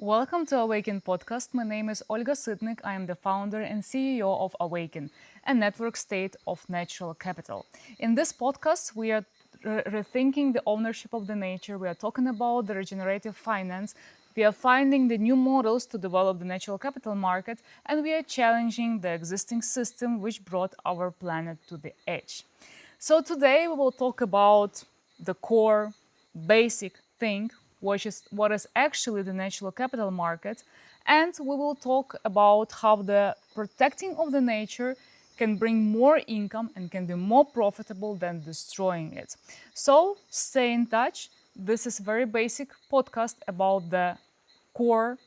Welcome to AWAKEN Podcast. My name is Olga Sytnyk. I am the founder and CEO of AWAKEN, a network state of natural capital. In this podcast, we are rethinking the ownership of the nature. We are talking about the regenerative finance. We are finding the new models to develop the natural capital market, and we are challenging the existing system which brought our planet to the edge. So today we will talk about the core, basic thing, which is what is actually the natural capital market, and we will talk about how the protecting of the nature can bring more income and can be more profitable than destroying it. So stay in touch. This is a very basic podcast about the core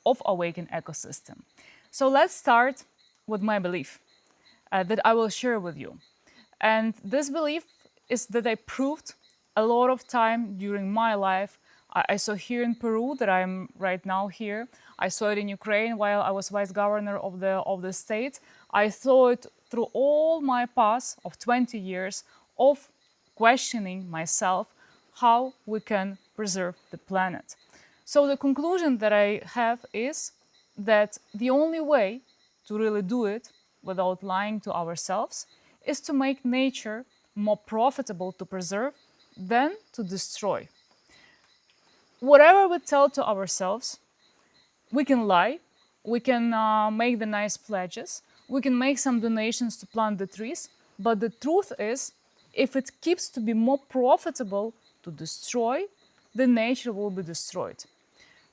of AWAKEN ecosystem. So let's start with my belief that I will share with you. And this belief is that I proved a lot of time during my life. I saw here in Peru that I'm right now here. I saw it in Ukraine while I was vice governor of the state. I saw it through all my past of 20 years of questioning myself how we can preserve the planet. So the conclusion that I have is that the only way to really do it without lying to ourselves is to make nature more profitable to preserve than to destroy. Whatever we tell to ourselves, we can lie, we can make the nice pledges, we can make some donations to plant the trees, but the truth is, if it keeps to be more profitable to destroy, the nature will be destroyed.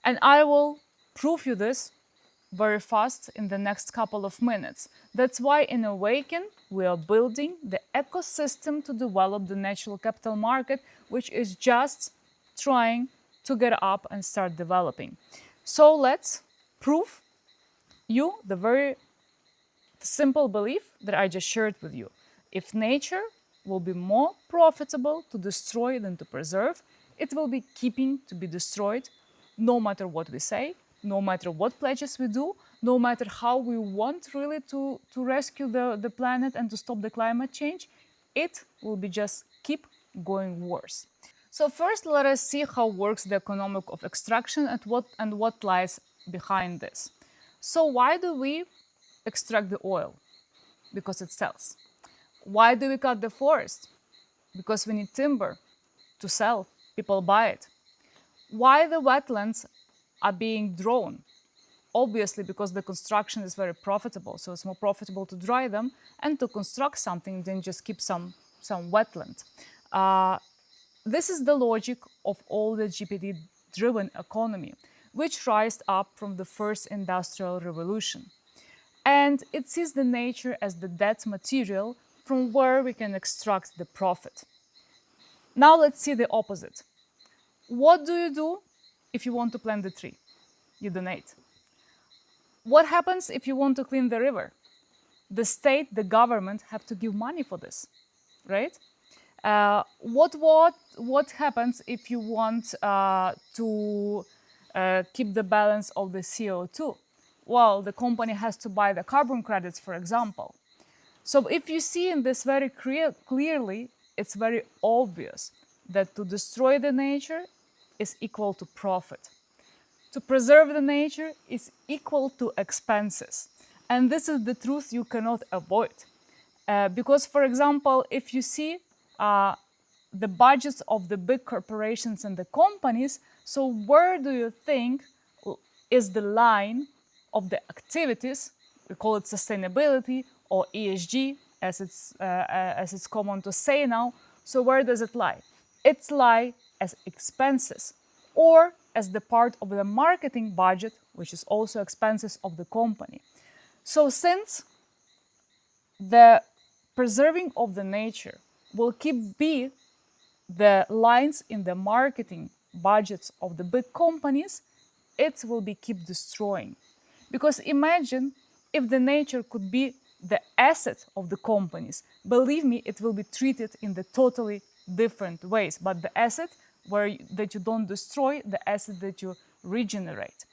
And I will prove you this very fast in the next couple of minutes. That's why in AWAKEN, we are building the ecosystem to develop the natural capital market, which is just trying to get up and start developing. So let's prove you the very simple belief that I just shared with you. If nature will be more profitable to destroy than to preserve, it will be keeping to be destroyed no matter what we say, no matter what pledges we do, no matter how we want really to rescue the planet and to stop the climate change, it will be just keep going worse. So first, let us see how works the economic of extraction and what lies behind this. So why do we extract the oil? Because it sells. Why do we cut the forest? Because we need timber to sell. People buy it. Why the wetlands are being drawn? Obviously, because the construction is very profitable. So it's more profitable to dry them and to construct something than just keep some wetland. This is the logic of all the GPT-driven economy, which rised up from the first industrial revolution. And it sees the nature as the dead material from where we can extract the profit. Now let's see the opposite. What do you do if you want to plant the tree? You donate. What happens if you want to clean the river? The state, the government have to give money for this, right? What happens if you want to keep the balance of the CO2? Well, the company has to buy the carbon credits, for example. So if you see in this very clearly, it's very obvious that to destroy the nature is equal to profit. To preserve the nature is equal to expenses. And this is the truth you cannot avoid. Because, for example, if you see the budgets of the big corporations and the companies, so where do you think is the line of the activities? We call it sustainability or ESG, as it's common to say now. So where does it lie? It lies as expenses or as the part of the marketing budget, which is also expenses of the company. So since the preserving of the nature will be the lines in the marketing budgets of the big companies, it will be keep destroying. Because imagine if the nature could be the asset of the companies. Believe me, it will be treated in the totally different ways. But the asset that you don't destroy, the asset that you regenerate.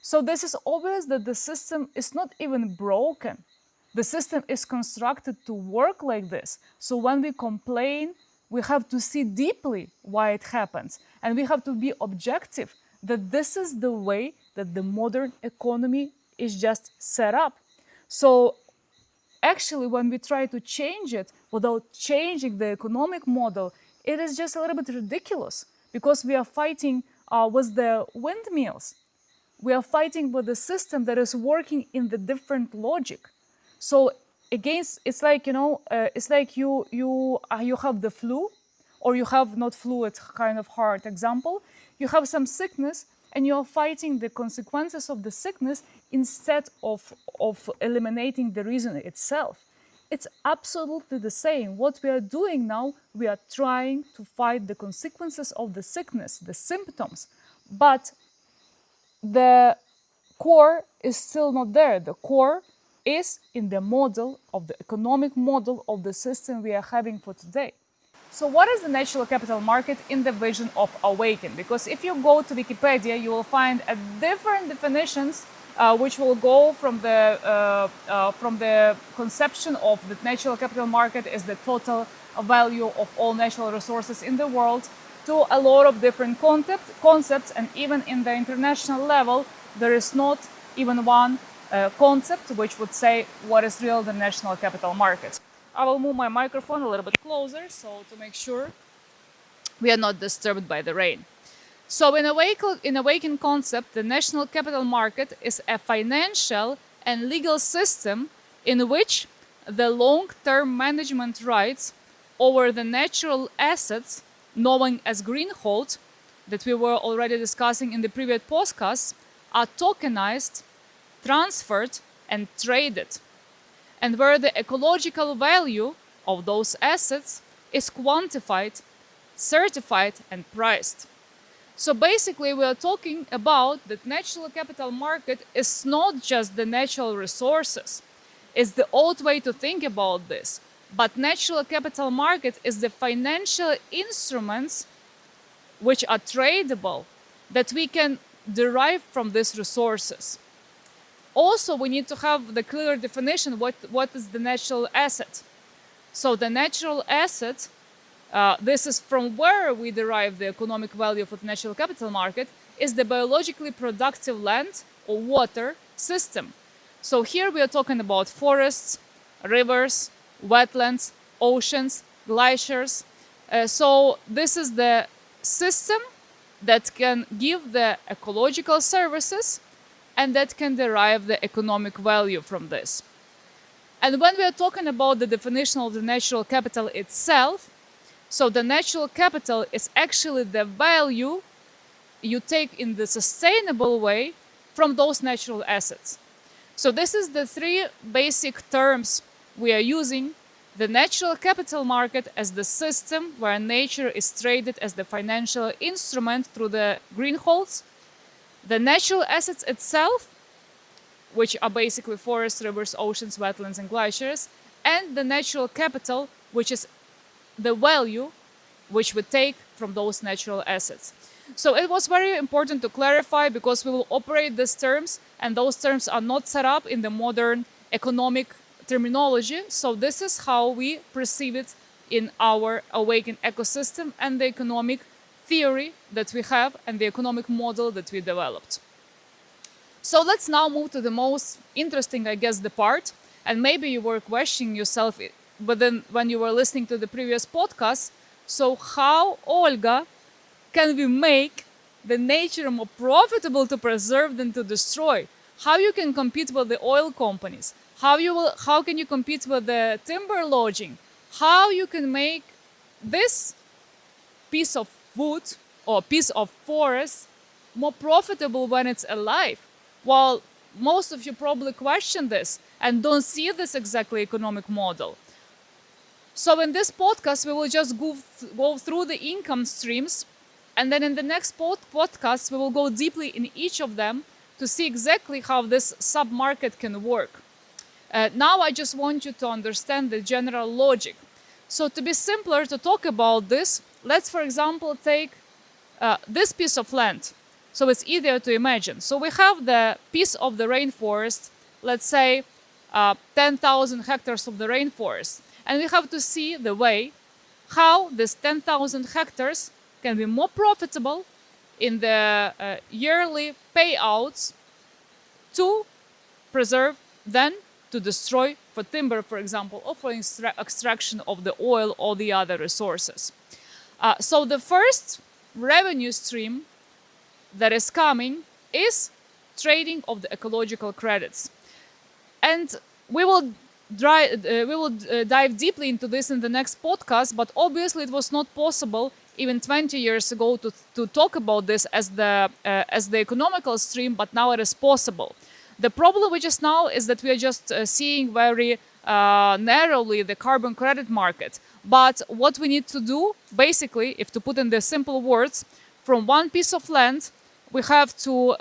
So this is obvious that the system is not even broken. The system is constructed to work like this. So when we complain, we have to see deeply why it happens. And we have to be objective that this is the way that the modern economy is just set up. So actually, when we try to change it without changing the economic model, it is just a little bit ridiculous, because we are fighting with the windmills. We are fighting with a system that is working in the different logic. So against, it's like, it's like you have the flu, or you have not flu, it's kind of hard example. You have some sickness, and you are fighting the consequences of the sickness instead of eliminating the reason itself. It's absolutely the same. What we are doing now, we are trying to fight the consequences of the sickness, the symptoms, but the core is still not there. The core is in the model of the economic model of the system we are having for today. So what is the natural capital market in the vision of AWAKEN? Because if you go to Wikipedia, you will find different definitions which will go from the conception of the natural capital market as the total value of all natural resources in the world, to a lot of different concepts, and even in the international level, there is not even one concept which would say what is real the national capital market. I will move my microphone a little bit closer so to make sure we are not disturbed by the rain. So in AWAKEN concept, the national capital market is a financial and legal system in which the long-term management rights over the natural assets, known as greenhold, that we were already discussing in the previous podcasts, are tokenized, transferred, and traded, and where the ecological value of those assets is quantified, certified, and priced. So basically, we are talking about that natural capital market is not just the natural resources. It's the old way to think about this. But natural capital market is the financial instruments which are tradable that we can derive from these resources. Also, we need to have the clear definition what is the natural asset. So the natural asset, this is from where we derive the economic value for the natural capital market, is the biologically productive land or water system. So here we are talking about forests, rivers, wetlands, oceans, glaciers. So this is the system that can give the ecological services and that can derive the economic value from this. And when we are talking about the definition of the natural capital itself, so the natural capital is actually the value you take in the sustainable way from those natural assets. So this is the three basic terms we are using: the natural capital market as the system where nature is traded as the financial instrument through the greenholds, the natural assets itself, which are basically forests, rivers, oceans, wetlands, and glaciers, and the natural capital, which is the value which we take from those natural assets. So it was very important to clarify, because we will operate these terms, and those terms are not set up in the modern economic terminology. So this is how we perceive it in our AWAKEN ecosystem and the economic theory that we have and the economic model that we developed. So let's now move to the most interesting, I guess, the part. And maybe you were questioning yourself, but then when you were listening to the previous podcast, so how, Olga, can we make the nature more profitable to preserve than to destroy? How you can compete with the oil companies? How can you compete with the timber logging? How you can make this piece of wood or piece of forest more profitable when it's alive? Well, most of you probably question this and don't see this exactly economic model. So in this podcast, we will just go through the income streams, and then in the next podcast, we will go deeply in each of them to see exactly how this sub-market can work. Now I just want you to understand the general logic. So to be simpler to talk about this, let's, for example, take this piece of land. So it's easier to imagine. So we have the piece of the rainforest, let's say 10,000 hectares of the rainforest. And we have to see the way how this 10,000 hectares can be more profitable in the yearly payouts to preserve, then to destroy for timber, for example, or for extraction of the oil or the other resources. So the first revenue stream that is coming is trading of the ecological credits. And we will dive deeply into this in the next podcast, but obviously it was not possible even 20 years ago to talk about this as the economical stream, but now it is possible. The problem which is now is that we are just seeing very narrowly the carbon credit market. But what we need to do, basically, if to put in the simple words, from one piece of land, we have to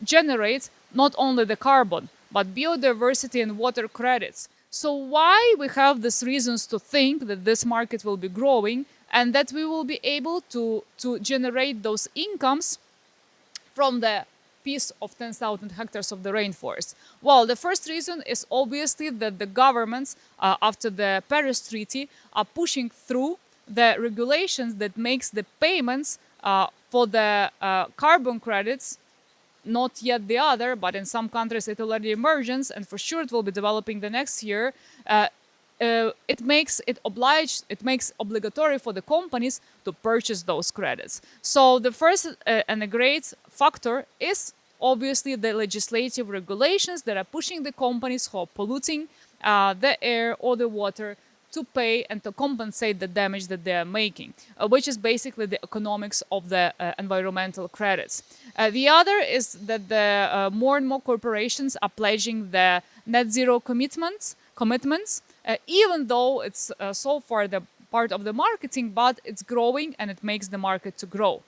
generate not only the carbon, but biodiversity and water credits. So why we have these reasons to think that this market will be growing and that we will be able to generate those incomes from the piece of 10,000 hectares of the rainforest? Well, the first reason is obviously that the governments, after the Paris Treaty, are pushing through the regulations that makes the payments for the carbon credits not yet the other, but in some countries it already emerges, and for sure it will be developing the next year. It makes obligatory for the companies to purchase those credits. So the first and a great factor is obviously the legislative regulations that are pushing the companies who are polluting the air or the water to pay and to compensate the damage that they are making, which is basically the economics of the environmental credits. The other is that the more and more corporations are pledging the net zero commitments, even though it's so far the part of the marketing, but it's growing and it makes the market to grow.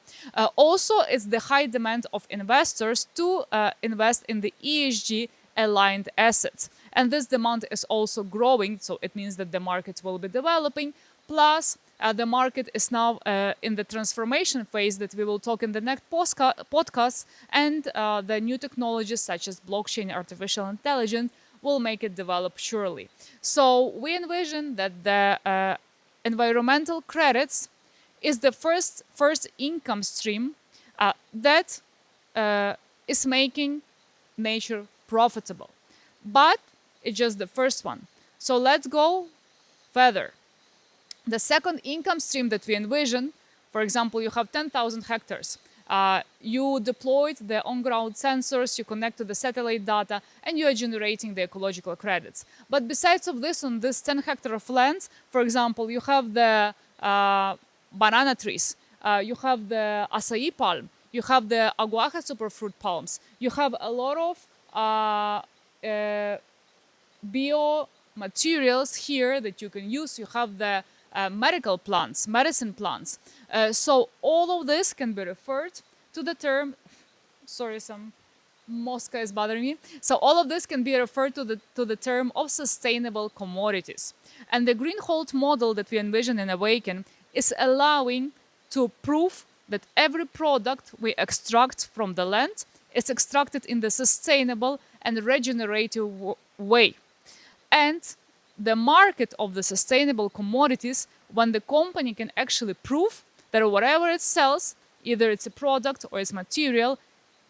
Also, it's the high demand of investors to invest in the ESG aligned assets. And this demand is also growing, so it means that the market will be developing. Plus, the market is now in the transformation phase that we will talk in the next podcast, and the new technologies such as blockchain, artificial intelligence will make it develop surely. So we envision that the environmental credits is the first income stream that is making nature profitable. But it's just the first one. So let's go further. The second income stream that we envision, for example, you have 10,000 hectares. You deployed the on-ground sensors, you connect to the satellite data, and you are generating the ecological credits. But besides of this, on this 10 hectare of land, for example, you have the banana trees, you have the acai palm, you have the aguaje superfruit palms, you have a lot of biomaterials here that you can use. You have the medical plants, medicine plants. So all of this can be referred to the term, sorry, some mosca is bothering me. So all of this can be referred to the term of sustainable commodities. And the greenhold model that we envision in AWAKEN is allowing to prove that every product we extract from the land is extracted in the sustainable and regenerative way. And the market of the sustainable commodities, when the company can actually prove that whatever it sells, either it's a product or it's material,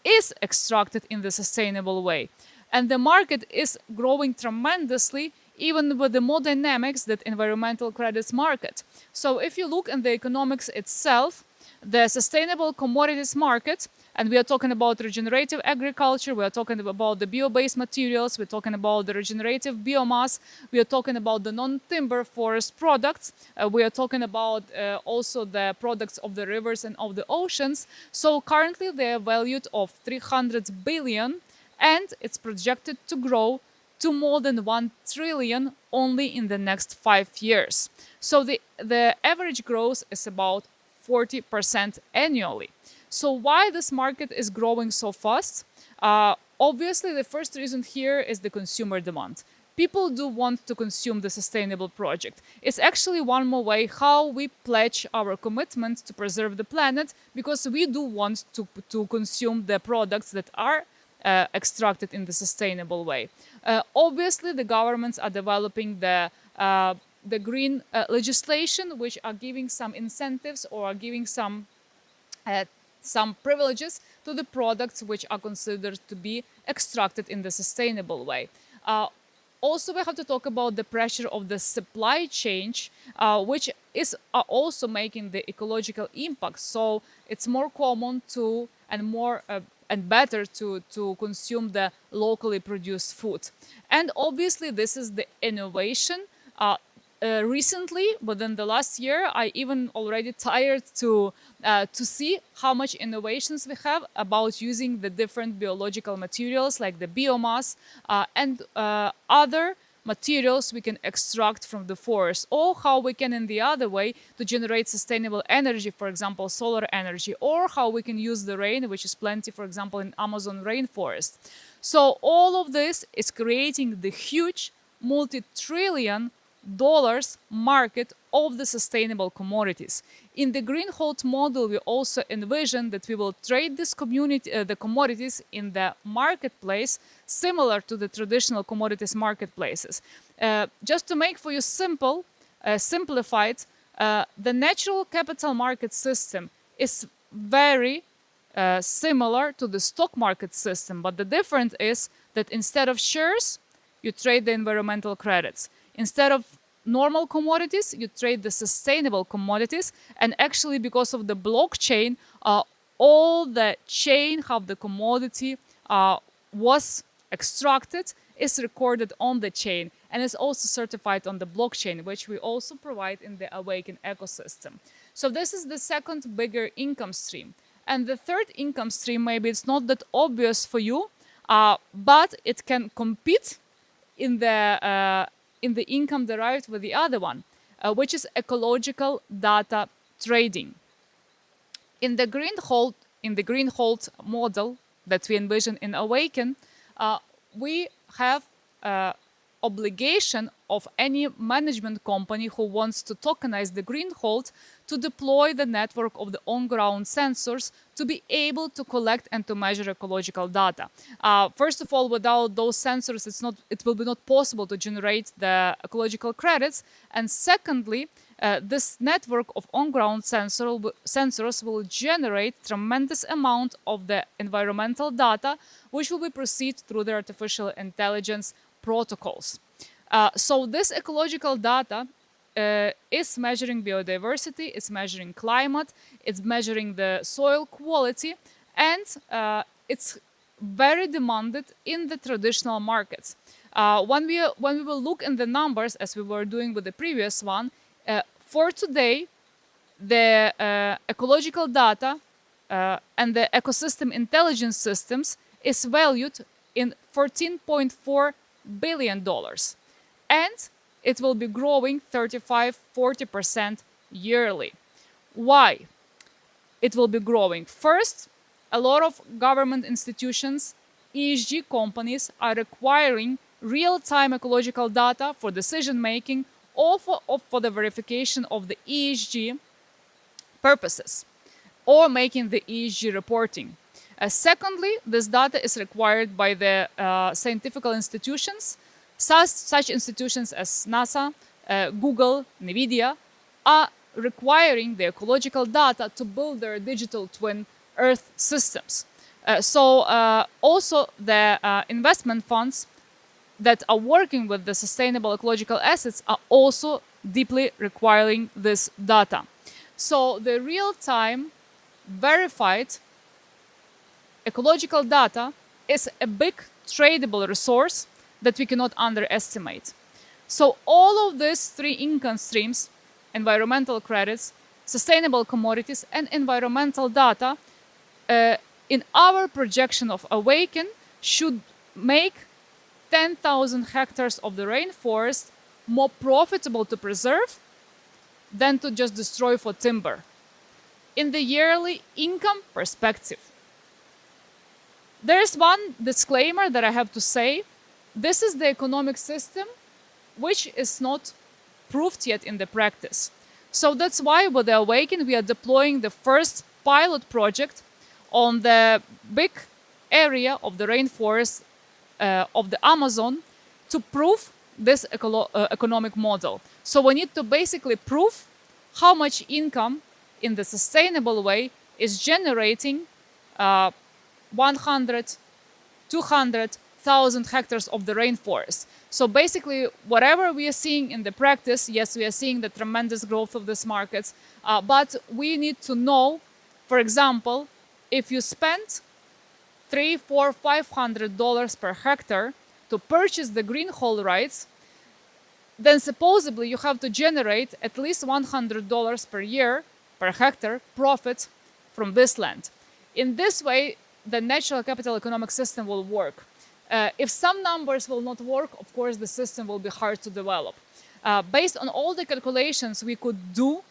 is extracted in the sustainable way. And the market is growing tremendously, even with the more dynamics that environmental credits market. So if you look at the economics itself, the sustainable commodities market, and we are talking about regenerative agriculture, we are talking about the bio-based materials, we're talking about the regenerative biomass, we are talking about the non-timber forest products, we are talking about also the products of the rivers and of the oceans. So currently they are valued of 300 billion, and it's projected to grow to more than 1 trillion only in the next 5 years. So the average growth is about 40% annually. So why this market is growing so fast? Obviously, the first reason here is the consumer demand. People do want to consume the sustainable project. It's actually one more way how we pledge our commitment to preserve the planet, because we do want to consume the products that are extracted in the sustainable way. Obviously, the governments are developing the green legislation, which are giving some incentives or are giving some some privileges to the products which are considered to be extracted in the sustainable way. Also, we have to talk about the pressure of the supply chain, which is also making the ecological impact. So it's more common to and better to consume the locally produced food. And obviously, this is the innovation. Recently, within the last year, I even already tired to see how much innovations we have about using the different biological materials like the biomass and other materials we can extract from the forest, or how we can in the other way to generate sustainable energy, for example solar energy, or how we can use the rain, which is plenty, for example, in Amazon rainforest. So all of this is creating the huge multi-trillion dollars market of the sustainable commodities. In the green hold model, we also envision that we will trade the commodities in the marketplace, similar to the traditional commodities marketplaces. Just to make for you simplified, the natural capital market system is very similar to the stock market system, but the difference is that instead of shares, you trade the environmental credits. Instead of normal commodities, you trade the sustainable commodities. And actually, because of the blockchain, all the chain how the commodity was extracted is recorded on the chain and is also certified on the blockchain, which we also provide in the AWAKEN ecosystem. So this is the second bigger income stream. And the third income stream, maybe it's not that obvious for you, but it can compete in the income derived with the other one, which is ecological data trading. In the green hold model that we envision in AWAKEN, we have obligation of any management company who wants to tokenize the green hold to deploy the network of the on-ground sensors to be able to collect and to measure ecological data. First of all, without those sensors, it will be not possible to generate the ecological credits. And secondly, this network of on-ground sensors will generate tremendous amount of the environmental data, which will be proceed through the artificial intelligence protocols. So this ecological data is measuring biodiversity, it's measuring climate, it's measuring the soil quality, and it's very demanded in the traditional markets. When we will look in the numbers, as we were doing with the previous one, for today, the ecological data and the ecosystem intelligence systems is valued in $14.4 billion. And it will be growing 35-40% yearly. Why? It will be growing. First, a lot of government institutions, ESG companies are requiring real-time ecological data for decision-making or for the verification of the ESG purposes or making the ESG reporting. Secondly, this data is required by the scientific institutions. Such institutions as NASA, Google, NVIDIA are requiring the ecological data to build their digital twin Earth systems. So also the investment funds that are working with the sustainable ecological assets are also deeply requiring this data. So the real-time verified ecological data is a big tradable resource that we cannot underestimate. So all of these three income streams, environmental credits, sustainable commodities, and environmental data, in our projection of AWAKEN, should make 10,000 hectares of the rainforest more profitable to preserve than to just destroy for timber. In the yearly income perspective, there is one disclaimer that I have to say. This is the economic system which is not proved yet in the practice. So that's why with the AWAKEN we are deploying the first pilot project on the big area of the rainforest of the Amazon to prove this economic model. So we need to basically prove how much income in the sustainable way is generating 100, 200,000 hectares of the rainforest. So basically, whatever we are seeing in the practice, yes, we are seeing the tremendous growth of these markets, but we need to know, for example, if you spend $300, $400, $500 per hectare to purchase the green haul rights, then supposedly you have to generate at least $100 per year per hectare profit from this land. In this way, the natural capital economic system will work. If some numbers will not work, of course, the system will be hard to develop. Based on all the calculations we could do,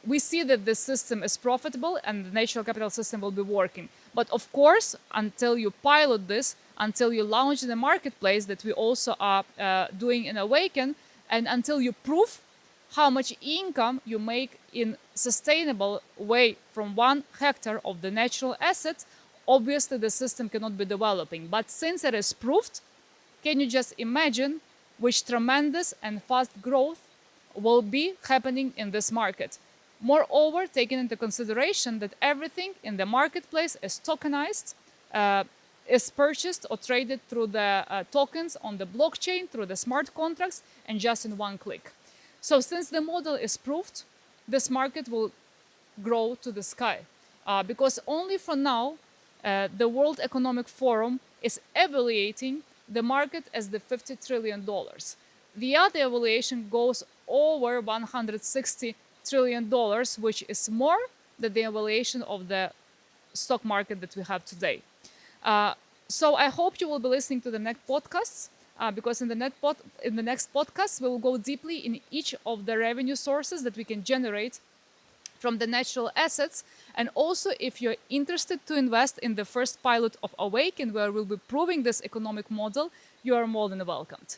we see that the system is profitable and the natural capital system will be working. But of course, until you pilot this, until you launch in the marketplace that we also are doing in AWAKEN, and until you prove how much income you make in sustainable way from 1 hectare of the natural assets, obviously the system cannot be developing. But since it is proved, can you just imagine which tremendous and fast growth will be happening in this market? Moreover, taking into consideration that everything in the marketplace is tokenized, is purchased or traded through the tokens on the blockchain, through the smart contracts, and just in one click. So since the model is proved, this market will grow to the sky. Because only for now, the World Economic Forum is evaluating the market as the $50 trillion. The other evaluation goes over $160 trillion, which is more than the evaluation of the stock market that we have today. So I hope you will be listening to the next podcasts, because in the next podcast, we will go deeply in each of the revenue sources that we can generate from the natural assets. And also, if you're interested to invest in the first pilot of AWAKEN, where we'll be proving this economic model, you are more than welcomed.